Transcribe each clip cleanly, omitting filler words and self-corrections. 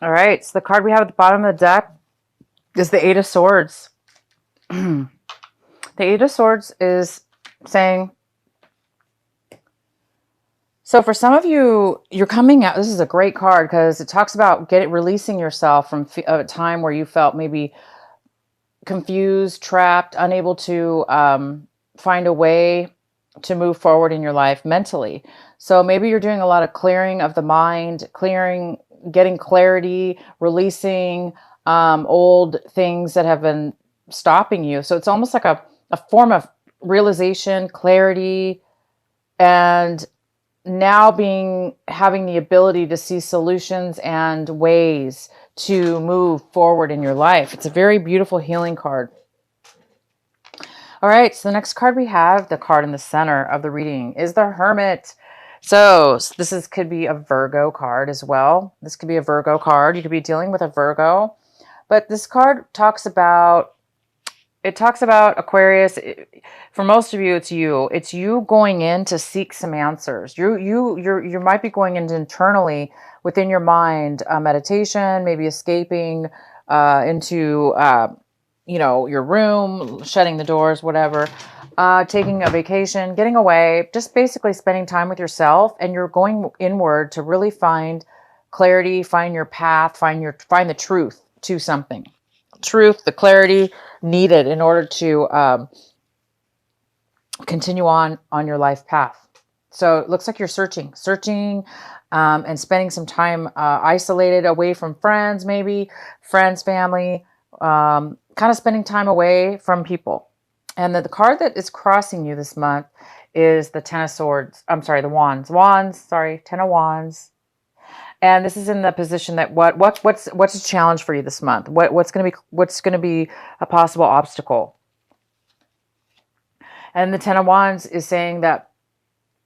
All right. So the card we have at the bottom of the deck is the Eight of Swords. The Eight of Swords is saying, so for some of you, you're coming out. This is a great card because it talks about releasing yourself from a time where you felt maybe confused, trapped, unable to find a way to move forward in your life mentally. So maybe you're doing a lot of clearing of the mind, getting clarity, releasing old things that have been stopping you. So it's almost like a form of realization, clarity, and now having the ability to see solutions and ways to move forward in your life. It's a very beautiful healing card. All right, so the next card we have, the card in the center of the reading, is the Hermit. So could be a Virgo card as well. This could be a Virgo card. You could be dealing with a Virgo. But this card talks about Aquarius. For most of you, it's you. It's you going in to seek some answers. You might be going into internally within your mind, meditation, maybe escaping into your room, shutting the doors, whatever, taking a vacation, getting away, just basically spending time with yourself, and you're going inward to really find clarity, find your path, find the truth to something. Truth, the clarity needed in order to continue on your life path. So it looks like you're searching, and spending some time isolated, away from friends, maybe friends, family, kind of spending time away from people. And the card that is crossing you this month is the Ten of Swords. I'm sorry, the Wands. Ten of Wands. And this is in the position that what's a challenge for you this month? What's going to be a possible obstacle? And the Ten of Wands is saying that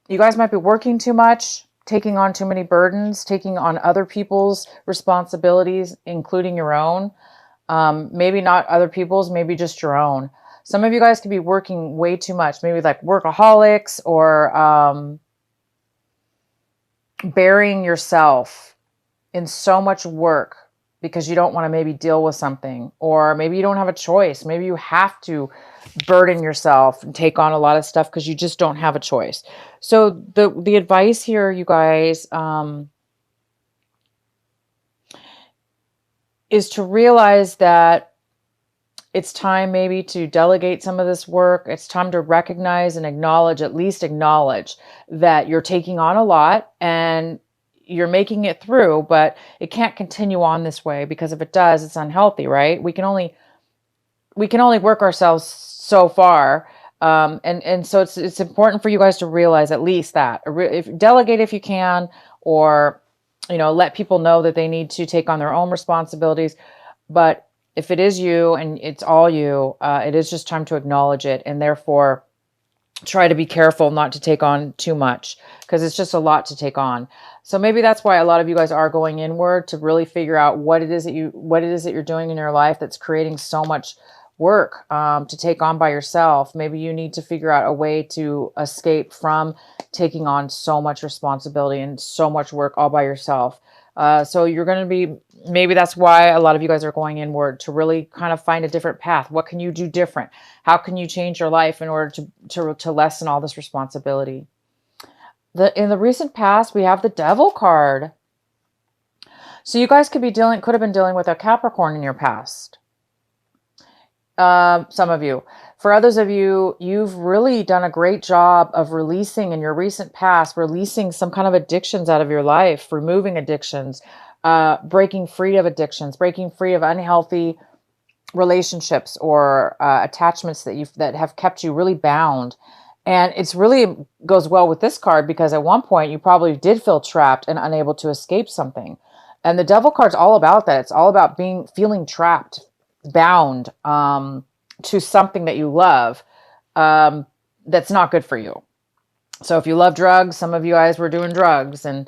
you guys might be working too much, taking on too many burdens, taking on other people's responsibilities, including your own. Maybe not other people's, maybe just your own. Some of you guys could be working way too much, maybe like workaholics, or burying yourself in so much work because you don't want to maybe deal with something, or maybe you don't have a choice. Maybe you have to burden yourself and take on a lot of stuff because you just don't have a choice. So the advice here, you guys, is to realize that it's time maybe to delegate some of this work. It's time to recognize and at least acknowledge that you're taking on a lot and you're making it through, but it can't continue on this way, because if it does, it's unhealthy, right? We can only work ourselves so far. And so it's important for you guys to realize at least that, delegate if you can, or, let people know that they need to take on their own responsibilities. But if it is you and it's all you, it is just time to acknowledge it, and therefore try to be careful not to take on too much, because it's just a lot to take on. So maybe that's why a lot of you guys are going inward to really figure out what it is that you're doing in your life that's creating so much work to take on by yourself. Maybe you need to figure out a way to escape from taking on so much responsibility and so much work all by yourself. So you're going to be, maybe that's why a lot of you guys are going inward, to really kind of find a different path. What can you do different? How can you change your life in order to lessen all this responsibility? In the recent past, we have the Devil card. So you guys could have been dealing with a Capricorn in your past. Some of you. For others of you, you've really done a great job of releasing in your recent past, releasing some kind of addictions out of your life, removing addictions, breaking free of addictions, breaking free of unhealthy relationships or attachments that have kept you really bound. And it's really goes well with this card, because at one point you probably did feel trapped and unable to escape something. And the Devil card's all about that. It's all about feeling trapped, bound to something that you love that's not good for you. So if you love drugs, some of you guys were doing drugs and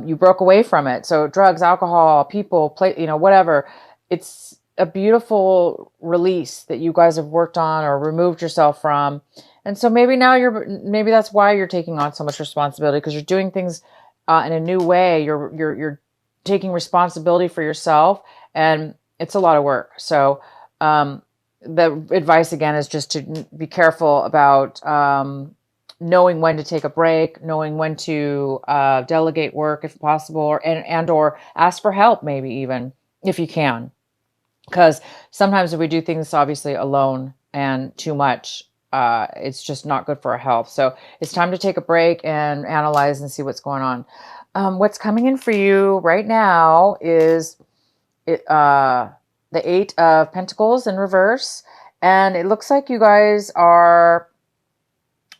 you broke away from it. So drugs, alcohol, people, whatever. It's a beautiful release that you guys have worked on or removed yourself from. And so maybe that's why you're taking on so much responsibility, because you're doing things in a new way. You're taking responsibility for yourself, and it's a lot of work. So the advice again is just to be careful about knowing when to take a break, knowing when to delegate work if possible, or ask for help, maybe even if you can. Because sometimes if we do things obviously alone and too much, it's just not good for our health. So it's time to take a break and analyze and see what's going on. What's coming in for you right now is the Eight of Pentacles in reverse. And it looks like you guys are,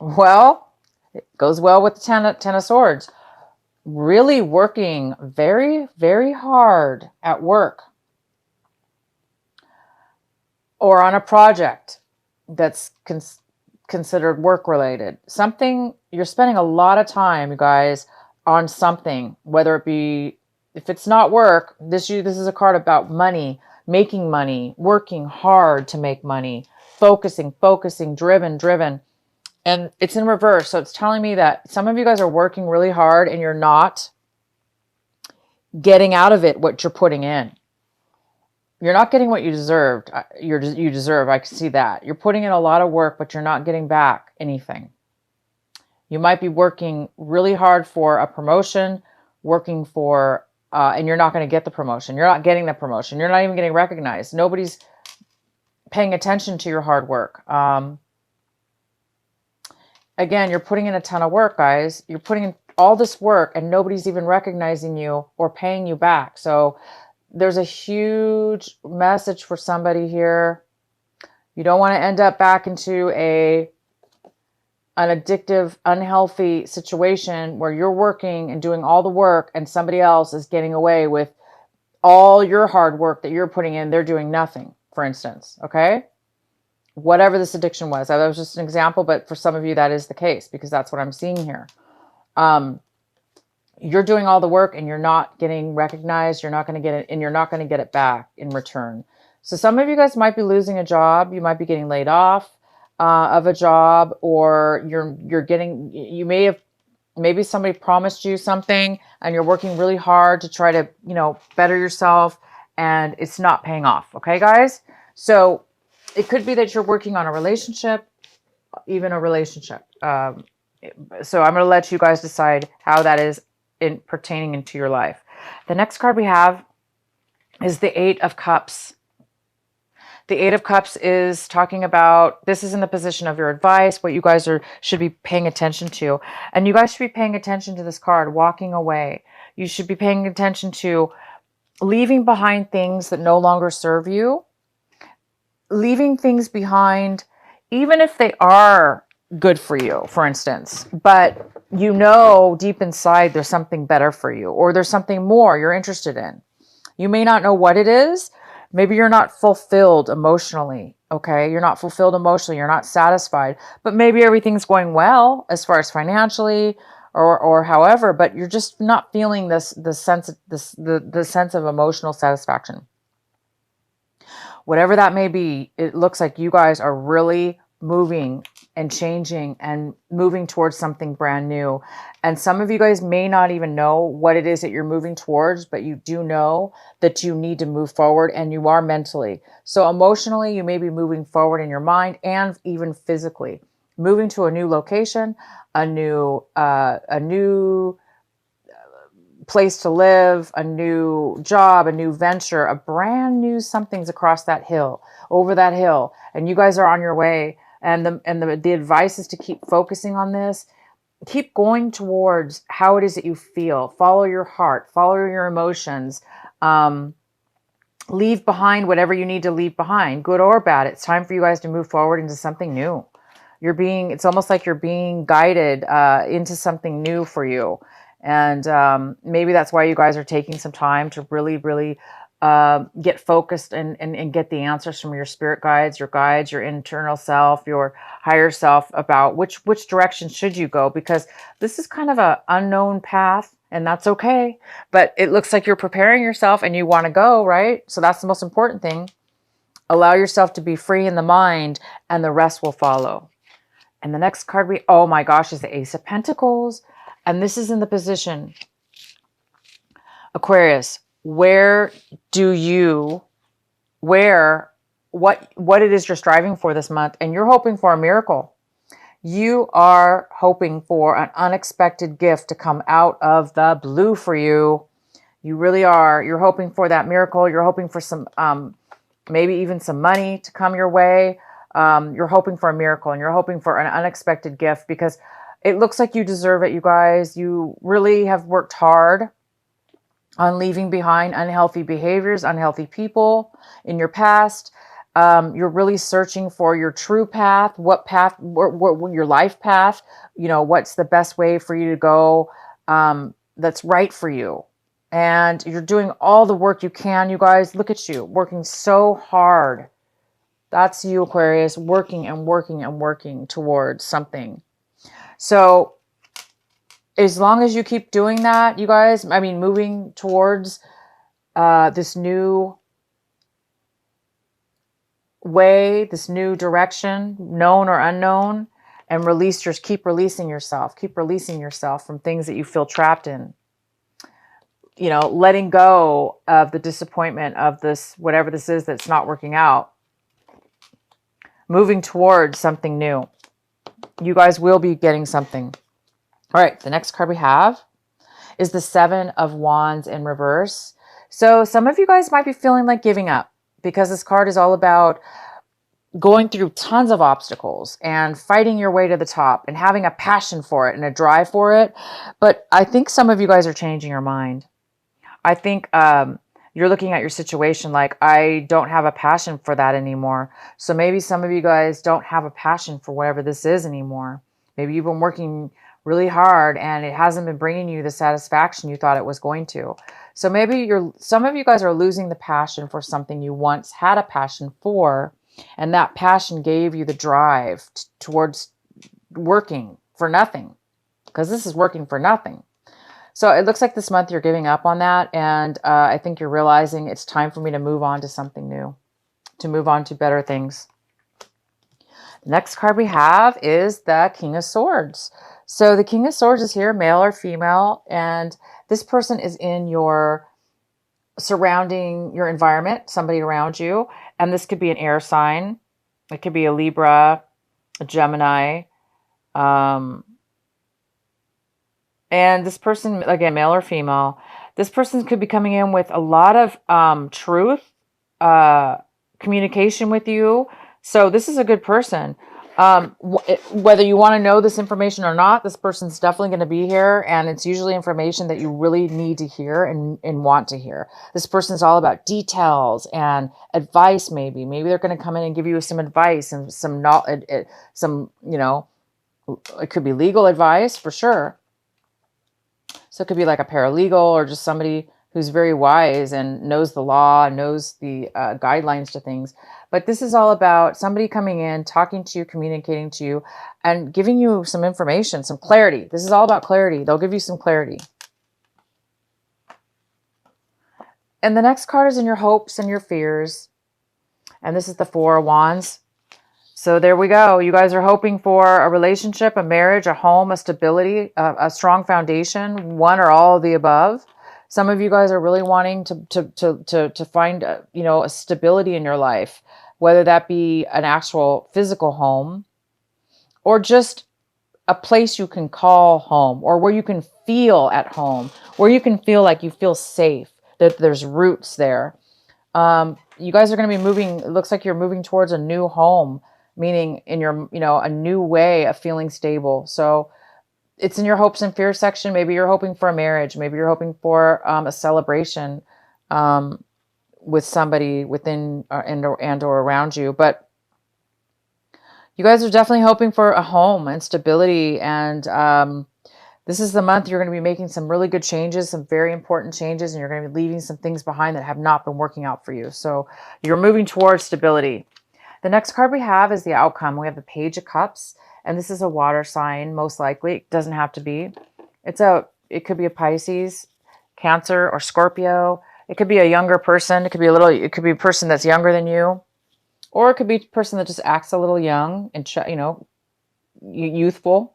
well, it goes well with the Ten of Swords. Really working very, very hard at work or on a project that's considered work related. Something, you're spending a lot of time, you guys, on something, whether it be, if it's not work, this is a card about money, making money, working hard to make money, focusing, driven. And it's in reverse. So it's telling me that some of you guys are working really hard and you're not getting out of it what you're putting in. You're not getting what you deserved. You deserve. I can see that. You're putting in a lot of work, but you're not getting back anything. You might be working really hard for a promotion, working for, and you're not going to get the promotion. You're not getting the promotion. You're not even getting recognized. Nobody's paying attention to your hard work. Again, you're putting in a ton of work, guys. You're putting in all this work and nobody's even recognizing you or paying you back. So there's a huge message for somebody here. You don't want to end up back into an addictive, unhealthy situation where you're working and doing all the work and somebody else is getting away with all your hard work that you're putting in. They're doing nothing, for instance. Okay? Whatever this addiction was. That was just an example, but for some of you, that is the case because that's what I'm seeing here. You're doing all the work and you're not getting recognized. You're not going to get it, and you're not going to get it back in return. So some of you guys might be losing a job. You might be getting laid off of a job, or maybe somebody promised you something and you're working really hard to try to, better yourself and it's not paying off. Okay, guys? So it could be that you're working on a relationship, even a relationship. So I'm going to let you guys decide how that is pertaining into your life. The next card we have is the Eight of Cups. The Eight of Cups is talking about, this is in the position of your advice, what you guys should be paying attention to. And you guys should be paying attention to this card, walking away. You should be paying attention to leaving behind things that no longer serve you. Leaving things behind, even if they are good for you, for instance, but deep inside there's something better for you, or there's something more you're interested in. You may not know what it is. Maybe you're not fulfilled emotionally. Okay. You're not fulfilled emotionally. You're not satisfied, but maybe everything's going well as far as financially or however, but you're just not feeling the sense of emotional satisfaction. Whatever that may be, it looks like you guys are really moving and changing and moving towards something brand new. And some of you guys may not even know what it is that you're moving towards, but you do know that you need to move forward, and you are mentally. So emotionally, you may be moving forward in your mind and even physically. Moving to a new location, a new place to live, a new job, a new venture, a brand new something's across that hill, over that hill, and you guys are on your way. And the advice is to keep focusing on this. Keep going towards how it is that you feel. Follow your heart. Follow your emotions. Leave behind whatever you need to leave behind, good or bad. It's time for you guys to move forward into something new. It's almost like you're being guided into something new for you. And maybe that's why you guys are taking some time to really, really get focused and get the answers from your spirit guides, your internal self, your higher self about which direction should you go, because this is kind of an unknown path, and that's okay. But it looks like you're preparing yourself and you want to go, right? So that's the most important thing. Allow yourself to be free in the mind, and the rest will follow. And the next card oh my gosh, is the Ace of Pentacles. And this is in the position Aquarius, where do you, where, what it is you're striving for this month, and you're hoping for a miracle. You are hoping for an unexpected gift to come out of the blue for you. You really are. You're hoping for that miracle. You're hoping for some, maybe even some money to come your way. You're hoping for a miracle, and you're hoping for an unexpected gift because it looks like you deserve it, you guys. You really have worked hard on leaving behind unhealthy behaviors, unhealthy people in your past. You're really searching for your true path, what path, what your life path, what's the best way for you to go, that's right for you. And you're doing all the work you can, you guys. Look at you, working so hard. That's you, Aquarius, working and working and working towards something. So as long as you keep doing that, you guys, moving towards this new way, this new direction, known or unknown, and keep releasing yourself from things that you feel trapped in. Letting go of the disappointment of this, whatever this is that's not working out. Moving towards something new. You guys will be getting something. All right, the next card we have is the Seven of Wands in reverse. So some of you guys might be feeling like giving up because this card is all about going through tons of obstacles and fighting your way to the top and having a passion for it and a drive for it. But I think some of you guys are changing your mind. I think you're looking at your situation like, I don't have a passion for that anymore. So maybe some of you guys don't have a passion for whatever this is anymore. Maybe you've been working really hard and it hasn't been bringing you the satisfaction you thought it was going to. So maybe some of you guys are losing the passion for something you once had a passion for, and that passion gave you the drive towards working for nothing, because this is working for nothing. So it looks like this month you're giving up on that, and I think you're realizing it's time for me to move on to something new, to move on to better things. The next card we have is the King of Swords. So the King of Swords is here, male or female, and this person is in your surrounding, your environment, somebody around you, and this could be an air sign. It could be a Libra, a Gemini, and this person, again, male or female, this person could be coming in with a lot of truth, communication with you. So this is a good person. Whether you want to know this information or not, this person's definitely going to be here. And it's usually information that you really need to hear and want to hear. This person's all about details and advice, maybe. Maybe they're going to come in and give you some advice and some knowledge, it could be legal advice for sure. So it could be like a paralegal or just somebody who's very wise and knows the law, knows the guidelines to things. But this is all about somebody coming in, talking to you, communicating to you, and giving you some information, some clarity. This is all about clarity. They'll give you some clarity. And the next card is in your hopes and your fears. And this is the Four of Wands. So there we go. You guys are hoping for a relationship, a marriage, a home, a stability, a strong foundation, one or all of the above. Some of you guys are really wanting to find a stability in your life, whether that be an actual physical home or just a place you can call home, or where you can feel at home, where you can feel like you feel safe, that there's roots there. You guys are going to be moving. It looks like you're moving towards a new home, meaning in your, a new way of feeling stable. So it's in your hopes and fears section. Maybe you're hoping for a marriage. Maybe you're hoping for a celebration with somebody within and or around you. But you guys are definitely hoping for a home and stability. And this is the month you're going to be making some really good changes, some very important changes, and you're going to be leaving some things behind that have not been working out for you. So you're moving towards stability. The next card we have is the outcome. We have the Page of Cups, and this is a water sign, most likely. It doesn't have to be. It could be a Pisces, Cancer, or Scorpio. It could be a younger person. It could be a person that's younger than you, or it could be a person that just acts a little young and youthful.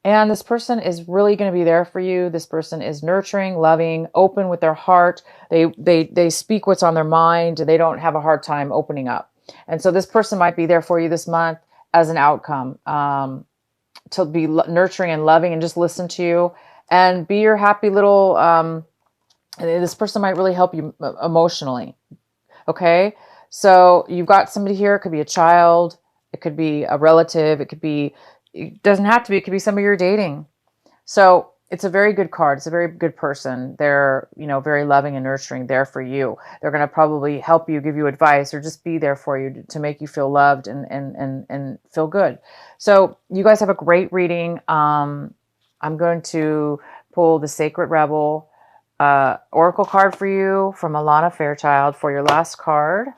And this person is really going to be there for you. This person is nurturing, loving, open with their heart. They speak what's on their mind. They don't have a hard time opening up. And so this person might be there for you this month as an outcome, to be nurturing and loving and just listen to you and be your happy little, this person might really help you emotionally. Okay. So you've got somebody here. It could be a child. It could be a relative. It doesn't have to be, it could be somebody you're dating. So it's a very good card. It's a very good person. They're, very loving and nurturing, there for you. They're going to probably help you, give you advice, or just be there for you to make you feel loved and feel good. So you guys have a great reading. I'm going to pull the Sacred Rebel Oracle card for you from Alana Fairchild for your last card,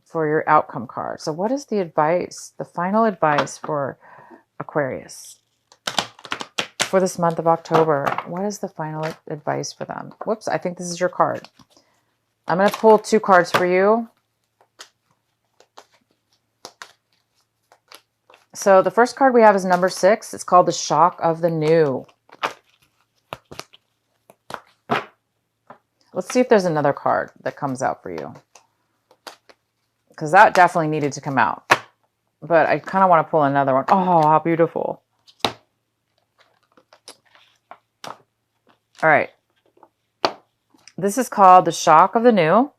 for your outcome card. So what is the advice, the final advice for Aquarius for this month of October? What is the final advice for them? Whoops, I think this is your card. I'm going to pull 2 cards for you. So the first card we have is number 6. It's called the Shock of the New. Let's see if there's another card that comes out for you, because that definitely needed to come out. But I kind of want to pull another one. Oh, how beautiful. All right. This is called the Shock of the New.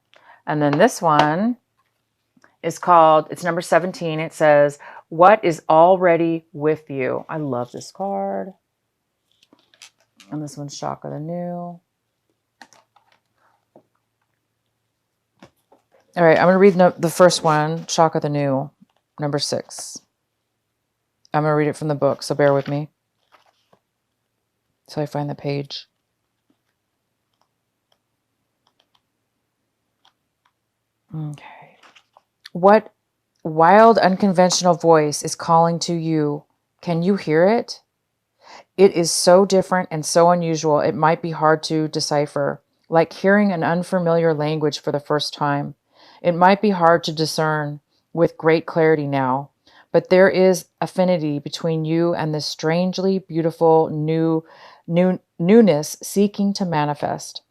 And then this one is called, it's number 17. It says, what is already with you? I love this card. And this one's Shock of the New. All right, I'm going to read the first one, Shock of the New, number 6. I'm going to read it from the book, so bear with me till I find the page. Okay. What wild, unconventional voice is calling to you? Can you hear it? It is so different and so unusual, it might be hard to decipher, like hearing an unfamiliar language for the first time. It might be hard to discern with great clarity now, but there is affinity between you and this strangely beautiful newness seeking to manifest.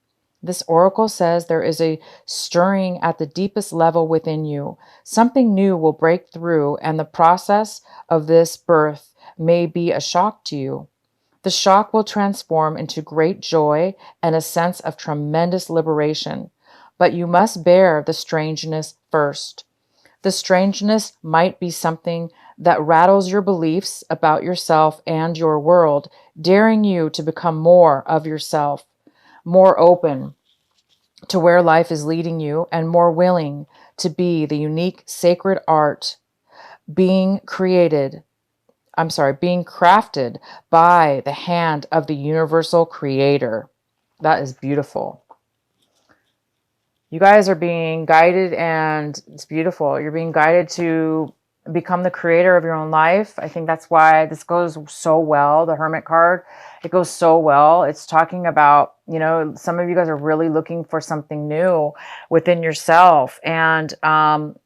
This oracle says there is a stirring at the deepest level within you. Something new will break through, and the process of this birth may be a shock to you. The shock will transform into great joy and a sense of tremendous liberation. But you must bear the strangeness first. The strangeness might be something that rattles your beliefs about yourself and your world, daring you to become more of yourself, more open to where life is leading you, and more willing to be the unique sacred art being crafted by the hand of the universal creator. That is beautiful. You guys are being guided, and it's beautiful. You're being guided to become the creator of your own life. I think that's why this goes so well. The Hermit card, it goes so well. It's talking about, some of you guys are really looking for something new within yourself. And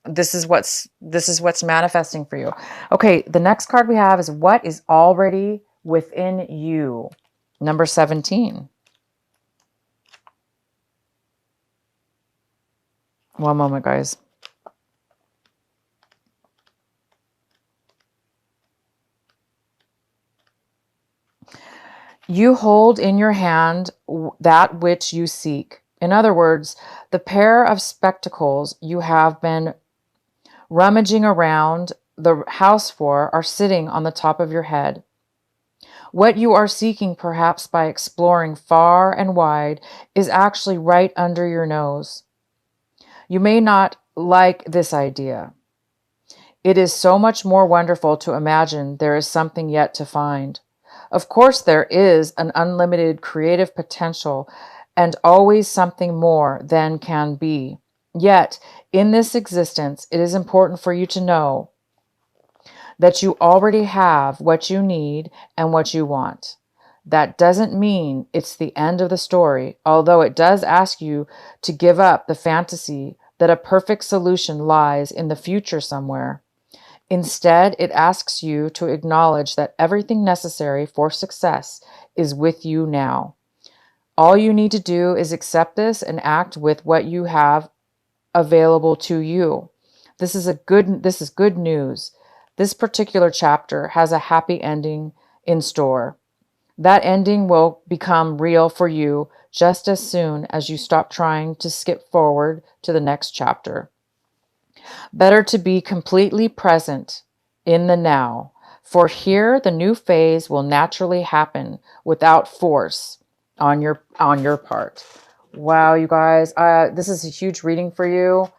this is what's manifesting for you. Okay, the next card we have is what is already within you. Number 17. One moment, guys. You hold in your hand that which you seek. In other words, the pair of spectacles you have been rummaging around the house for are sitting on the top of your head. What you are seeking, perhaps by exploring far and wide, is actually right under your nose. You may not like this idea. It is so much more wonderful to imagine there is something yet to find. Of course, there is an unlimited creative potential and always something more than can be. Yet, in this existence, it is important for you to know that you already have what you need and what you want. That doesn't mean it's the end of the story, although it does ask you to give up the fantasy that a perfect solution lies in the future somewhere. Instead, it asks you to acknowledge that everything necessary for success is with you now. All you need to do is accept this and act with what you have available to you. This is good news. This particular chapter has a happy ending in store. That ending will become real for you just as soon as you stop trying to skip forward to the next chapter. Better to be completely present in the now, for here the new phase will naturally happen without force on your part. Wow, you guys, this is a huge reading for you.